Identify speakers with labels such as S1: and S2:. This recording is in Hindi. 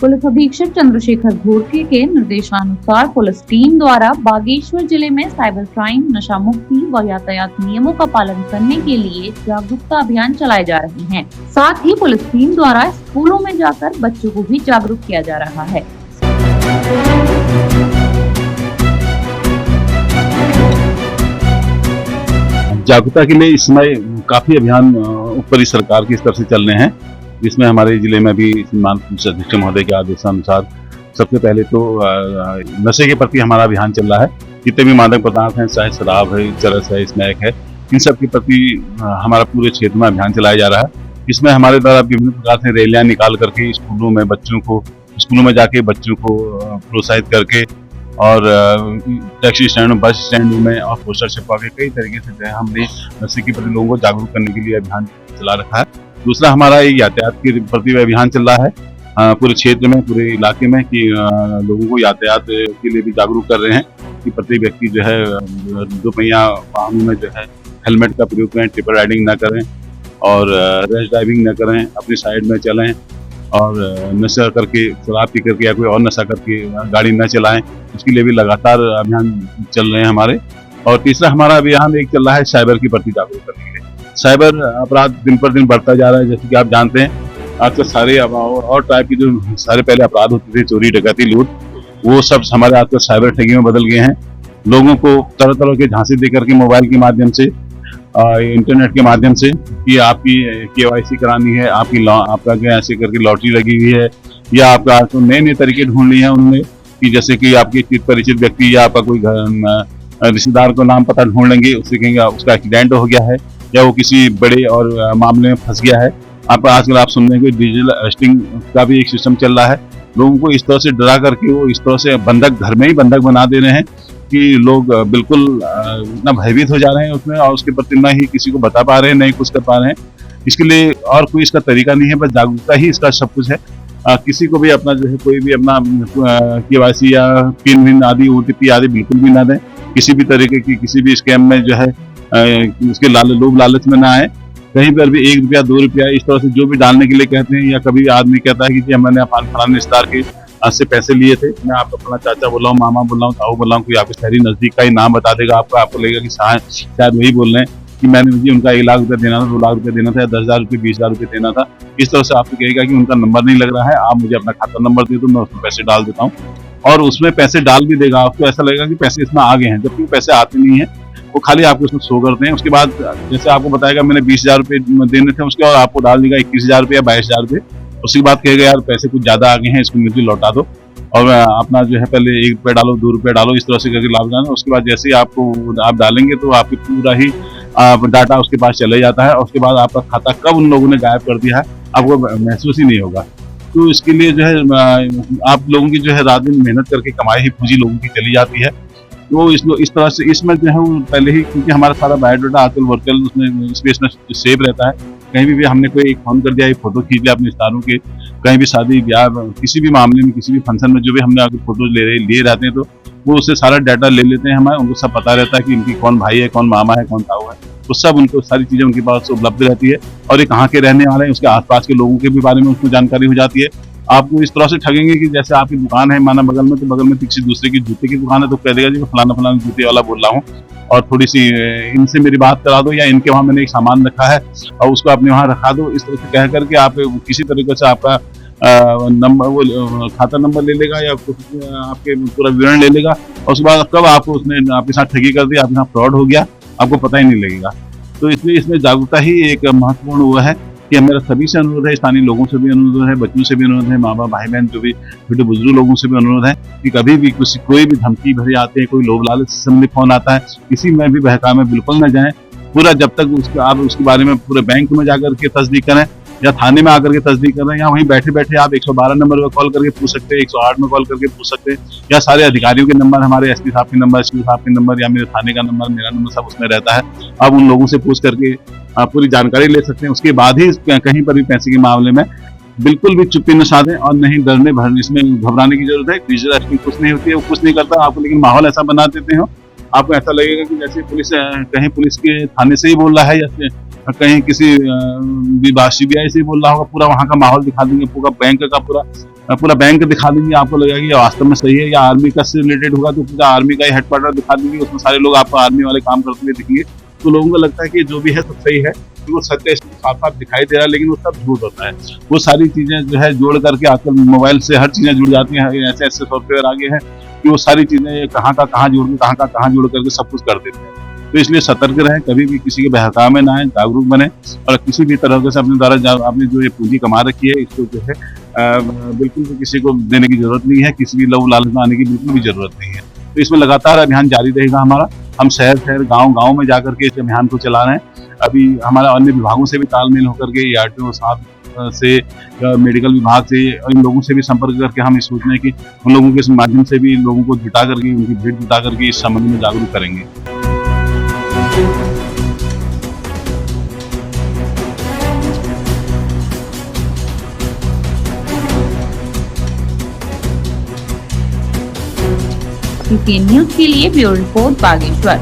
S1: पुलिस अधीक्षक चंद्रशेखर घोरके के निर्देशानुसार पुलिस टीम द्वारा बागेश्वर जिले में साइबर क्राइम, नशा मुक्ति व यातायात नियमों का पालन करने के लिए जागरूकता अभियान चलाए जा रहे हैं। साथ ही पुलिस टीम द्वारा स्कूलों में जाकर बच्चों को भी जागरूक किया जा रहा है।
S2: जागरूकता के लिए इस समय काफी अभियान ऊपरी सरकार की स्तर से चल रहे हैं, जिसमें हमारे जिले में भी सम्मान पुलिस अधीक्षक महोदय के आदेशानुसार सबसे पहले तो नशे के प्रति हमारा अभियान चल रहा है। जितने भी मादक पदार्थ हैं, चाहे शराब है, चरस है, स्मैक है, इन सब के प्रति हमारा पूरे क्षेत्र में अभियान चलाया जा रहा है। इसमें हमारे द्वारा विभिन्न प्रकार से रैलियां निकाल करके स्कूलों में जाके बच्चों को प्रोत्साहित करके और टैक्सी स्टैंड, बस स्टैंड में और पोस्टर छपवा के कई तरीके से जो है हमने नशे के प्रति लोगों को जागरूक करने के लिए अभियान चला रखा है। दूसरा हमारा यातायात के प्रति अभियान चल रहा है पूरे क्षेत्र में, पूरे इलाके में, कि लोगों को यातायात के लिए भी जागरूक कर रहे हैं कि प्रत्येक व्यक्ति जो है दोपहिया वाहनों में जो है हेलमेट का प्रयोग करें, ट्रिपल राइडिंग न करें और रैश ड्राइविंग न करें, अपनी साइड में चलें और नशा करके, शराब पी करके या कोई और नशा करके गाड़ी न चलाएं। इसके लिए भी लगातार अभियान चल रहे हैं हमारे। और तीसरा हमारा अभियान एक चल रहा है साइबर के प्रति जागरूक करने के लिए। साइबर अपराध दिन पर दिन बढ़ता जा रहा है। जैसे कि आप जानते हैं आजकल सारे और टाइप की जो सारे पहले अपराध होते थे, चोरी, डकैती, लूट, वो सब हमारे आजकल साइबर ठगी में बदल गए हैं। लोगों को तरह तरह के झांसे दे करके मोबाइल के माध्यम से, इंटरनेट के माध्यम से कि आपकी KYC करानी है, आपका ऐसे करके लॉटरी लगी हुई है, या आपका तो नए तरीके ढूंढ लिए हैं उन्होंने कि जैसे कि आपके चित परिचित व्यक्ति या आपका कोई रिश्तेदार को नाम पता ढूंढ लेंगे, उससे कहेंगे उसका एक्सीडेंट हो गया है या वो किसी बड़े और मामले में फंस गया है। आजकल आप सुन रहे हैं कि डिजिटल अरेस्टिंग का भी एक सिस्टम चल रहा है। लोगों को इस तरह से डरा करके वो इस तरह से घर में ही बंधक बना दे रहे हैं कि लोग बिल्कुल इतना भयभीत हो जा रहे हैं उसमें, और उसके प्रति न ही किसी को बता पा रहे हैं, न ही कुछ कर पा रहे हैं। इसके लिए और कोई इसका तरीका नहीं है, बस जागरूकता ही इसका सब कुछ है। किसी को भी अपना जो है कोई भी अपना KYC या पिन आदि, OTP आदि बिल्कुल भी ना दें। किसी भी तरीके की किसी भी स्कैम में जो है उसके लोभ लालच में ना आए। कहीं पर भी 1 रुपया 2 रुपया इस तरह से जो भी डालने के लिए कहते हैं, या कभी आदमी कहता है कि जी मैंने फलाने रिश्तेदार के से पैसे लिए थे, मैं आपका अपना चाचा बोल रहा हूँ, मामा बोल रहा हूँ, ताऊ बोल रहा हूँ, कोई आपके शहरी नजदीक का ही नाम बता देगा आपको लगेगा कि शायद वही बोल रहे हैं कि मैंने जी उनका 1 लाख रुपया देना था, 2 लाख रुपया देना था, या 10,000 रुपये, 20,000 रुपये देना था। इस तरह से आपको कहेगा कि उनका नंबर नहीं लग रहा है, आप मुझे अपना खाता नंबर दे दो, मैं उसमें पैसे डाल देता हूँ। और उसमें पैसे डाल भी देगा, आपको ऐसा लगेगा कि पैसे इसमें आ गए हैं, जबकि पैसे आते नहीं है, वो खाली आपको उसमें शो करते हैं। उसके बाद जैसे आपको बताएगा मैंने 20,000 रुपये देने थे, उसके बाद आपको डाल देगा 21,000 रुपये या 22,000 रुपये। उसके बाद कहेगा यार पैसे कुछ ज्यादा आ गए हैं, इसको मुझे लौटा दो, और अपना जो है पहले 1 रुपया डालो, 2 रुपये डालो, इस तरह से करके लाभ जाना। उसके बाद जैसे ही आप डालेंगे तो आपकी पूरा ही डाटा उसके पास चले जाता है, और उसके बाद आपका खाता कब उन लोगों ने गायब कर दिया है आपको महसूस ही नहीं होगा। तो इसके लिए जो है आप लोगों की जो है रात दिन मेहनत करके कमाई ही पूंजी लोगों की चली जाती है। तो इस तरह से इसमें जो है वो पहले ही, क्योंकि हमारा सारा बायोडाटा आजकल वर्चुअल उसमें स्पेस में सेव रहता है। कहीं भी हमने कोई एक फोन कर दिया, एक फोटो खींच लिया अपने रिश्तेदारों के, कहीं भी शादी ब्याह, किसी भी मामले में, किसी भी फंक्शन में जो भी हमने अगर फोटो लिए रहते हैं, तो वो उससे सारा डाटा ले लेते हैं हमारे। उनको सब पता रहता है कि इनकी कौन भाई है, कौन मामा है, कौन ताऊ है, तो सब उनको सारी चीजें उनके पास उपलब्ध रहती है। और ये कहाँ के रहने वाले हैं, उसके आसपास के लोगों के भी बारे में उसको जानकारी हो जाती है। आपको इस तरह से ठगेंगे कि जैसे आपकी दुकान है माना बगल में, तो बगल में किसी दूसरे की जूते की दुकान है, तो कह देगा जी मैं फलाना जूते वाला बोल रहा हूँ, और थोड़ी सी इनसे मेरी बात करा दो, या इनके वहाँ मैंने एक सामान रखा है और उसको अपने वहाँ रखा दो। इस तरह से कह करके आप किसी तरीके से आपका नंबर, वो खाता नंबर ले लेगा या आपके पूरा विवरण ले लेगा, और उसके बाद कब आपको उसने आपके साथ ठगी कर दी, आपके साथ फ्रॉड हो गया, आपको पता ही नहीं लगेगा। तो इसलिए इसमें जागरूकता ही एक महत्वपूर्ण हुआ है कि मेरा सभी से अनुरोध है, स्थानीय लोगों से भी अनुरोध है, बच्चों से भी अनुरोध है, माँ बाप भाई बहन जो भी छोटे बुजुर्ग लोगों से भी अनुरोध है कि कभी भी कोई भी धमकी भरे आते हैं, कोई लोभ लालच से संबंधित फोन आता है, किसी में भी बहकावे में बिल्कुल न जाएं। पूरा जब तक आप उसके बारे में पूरे बैंक में जाकर के तस्दीक करें, या थाने में आकर के तस्दीक करें, या वहीं बैठे बैठे आप 112 नंबर पर कॉल करके पूछ सकते हैं, 108 में कॉल करके पूछ सकते हैं, या सारे अधिकारियों के नंबर, हमारे SP साहब के नंबर, SP साहब के नंबर, या मेरे थाने का नंबर, मेरा नंबर सब उसमें रहता है। आप उन लोगों से पूछ करके आप पूरी जानकारी ले सकते हैं। उसके बाद ही कहीं पर भी पैसे के मामले में बिल्कुल भी चुप्पी न साधें और नहीं डरने भरने, इसमें घबराने की जरूरत है। डिजिटल अरेस्टिंग कुछ नहीं होती है, वो कुछ नहीं करता आपको, लेकिन माहौल ऐसा बना देते हो, आपको ऐसा लगेगा कि जैसे पुलिस कहीं पुलिस के थाने से ही बोल रहा है, या कहीं किसी CBI से बोल रहा होगा, पूरा वहाँ का माहौल दिखा देंगे, पूरा बैंक का पूरा बैंक दिखा देंगे, आपको लगेगा कि ये वास्तव में सही है। या आर्मी का से रिलेटेड होगा तो पूरा आर्मी का ही हेडक्वार्टर दिखा देंगे, उसमें सारे लोग आपको आर्मी वाले काम करते हुए दिखेंगे। तो लोगों को लगता है कि जो भी है सब सही है, तो वो सत्य साफ-साफ दिखाई दे रहा है, लेकिन वो सब झूठ होता है। वो सारी चीज़ें जो है जोड़ करके आजकल मोबाइल से हर चीज़ें जुड़ जाती हैं, ऐसे-ऐसे सॉफ्टवेयर आ गए हैं कि वो सारी चीज़ें कहाँ का कहाँ जोड़ के, कहाँ का कहाँ जोड़ करके सब कुछ कर देते हैं। तो इसलिए सतर्क रहें, कभी भी किसी के बहकावे में ना आएँ, जागरूक बनें और किसी भी तरह से अपने द्वारा आपने जो ये पूँजी कमा रखी है, इसको जो है बिल्कुल भी किसी को देने की ज़रूरत नहीं है, किसी भी लोभ लालच में आने की बिल्कुल भी ज़रूरत नहीं है। तो इसमें लगातार अभियान जारी रहेगा हमारा। हम शहर-शहर, गाँव-गाँव में जाकर के इस अभियान को चला रहे हैं। अभी हमारा अन्य विभागों से भी तालमेल होकर के ARTO साहब से, मेडिकल विभाग से, इन लोगों से भी संपर्क करके हम ये सोच रहे हैं कि उन लोगों के माध्यम से भी लोगों को जुटा करके, उनकी भीड़ जुटा करके इस संबंध में जागरूक करेंगे।
S1: CCN न्यूज के लिए ब्यूरो रिपोर्ट बागेश्वर।